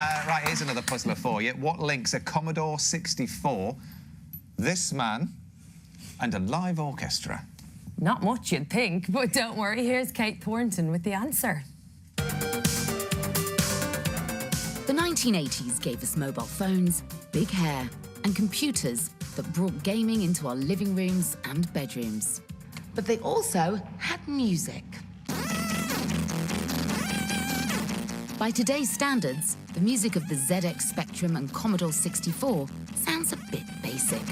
Right, here's another puzzler for you. What links a Commodore 64, this man, and a live orchestra? Not much, you'd think, but don't worry, here's Kate Thornton with the answer. The 1980s gave us mobile phones, big hair, and computers that brought gaming into our living rooms and bedrooms. But they also had music. By today's standards, the music of the ZX Spectrum and Commodore 64 sounds a bit basic.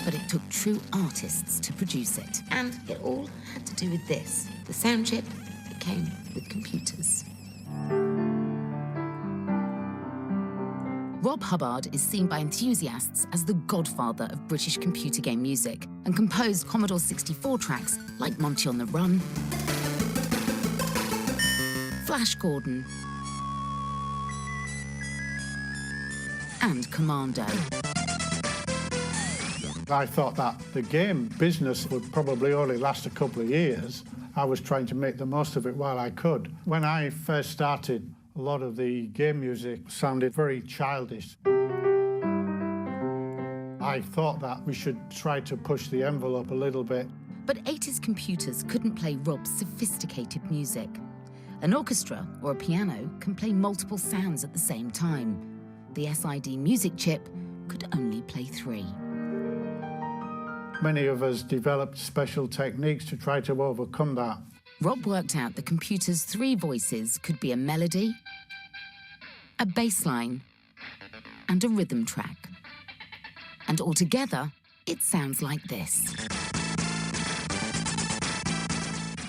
But it took true artists to produce it. And it all had to do with this. The sound chip, it came with computers. Rob Hubbard is seen by enthusiasts as the godfather of British computer game music and composed Commodore 64 tracks like Monty on the Run, Flash Gordon, and Commando. I thought that the game business would probably only last a couple of years. I was trying to make the most of it while I could. When I first started, a lot of the game music sounded very childish. I thought that we should try to push the envelope a little bit. But 80s computers couldn't play Rob's sophisticated music. An orchestra or a piano can play multiple sounds at the same time. The SID music chip could only play 3. Many of us developed special techniques to try to overcome that. Rob worked out the computer's 3 voices could be a melody, a bass line, and a rhythm track. And altogether, it sounds like this.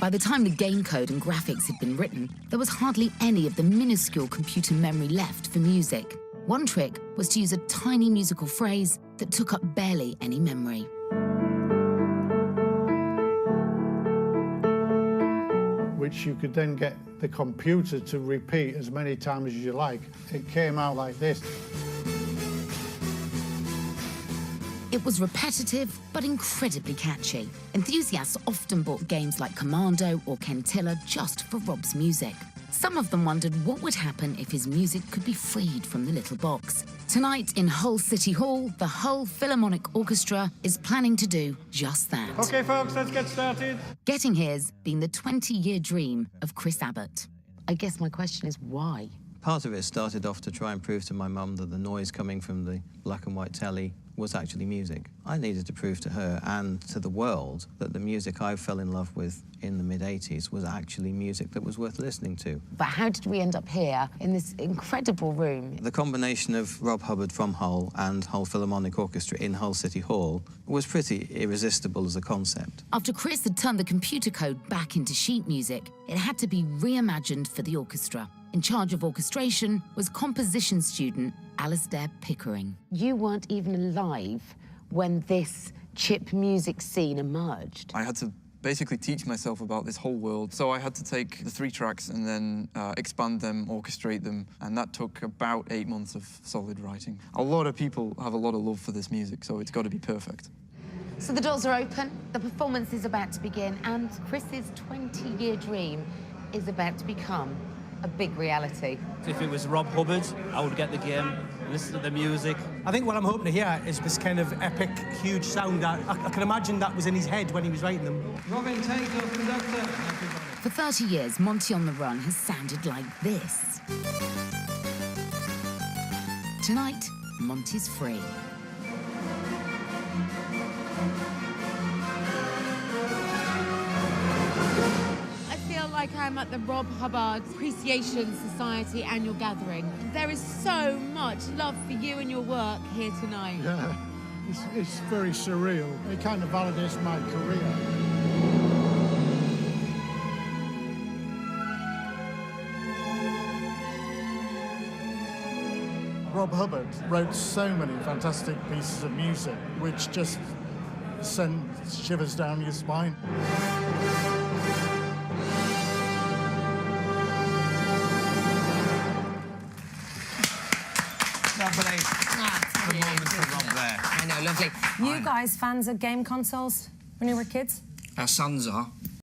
By the time the game code and graphics had been written, there was hardly any of the minuscule computer memory left for music. One trick was to use a tiny musical phrase that took up barely any memory. Which you could then get the computer to repeat as many times as you like. It came out like this. It was repetitive, but incredibly catchy. Enthusiasts often bought games like Commando or Kentilla just for Rob's music. Some of them wondered what would happen if his music could be freed from the little box. Tonight in Hull City Hall, the Hull Philharmonic Orchestra is planning to do just that. OK, folks, let's get started. Getting here's been the 20-year dream of Chris Abbott. I guess my question is why? Part of it started off to try and prove to my mum that the noise coming from the black and white telly was actually music. I needed to prove to her and to the world that the music I fell in love with in the mid-80s was actually music that was worth listening to. But how did we end up here in this incredible room? The combination of Rob Hubbard from Hull and Hull Philharmonic Orchestra in Hull City Hall was pretty irresistible as a concept. After Chris had turned the computer code back into sheet music, it had to be reimagined for the orchestra. In charge of orchestration was composition student Alistair Pickering. You weren't even alive when this chip music scene emerged. I had to basically teach myself about this whole world. So I had to take the 3 tracks and then expand them, orchestrate them, and that took about 8 months of solid writing. A lot of people have a lot of love for this music, so it's got to be perfect. So the doors are open, the performance is about to begin, and Chris's 20-year dream is about to become a big reality. If it was Rob Hubbard, I would get the game, listen to the music. I think what I'm hoping to hear is this kind of epic, huge sound that I can imagine that was in his head when he was writing them. Robin Takeoff, conductor. For 30 years, Monty on the Run has sounded like this. Tonight, Monty's free. Like I'm at the Rob Hubbard Appreciation Society annual gathering. There is so much love for you and your work here tonight. Yeah, it's very surreal. It kind of validates my career. Rob Hubbard wrote so many fantastic pieces of music, which just sent shivers down your spine. Lovely. The moment for Rob there. I know, lovely. You guys fans of game consoles when you were kids? Our sons are.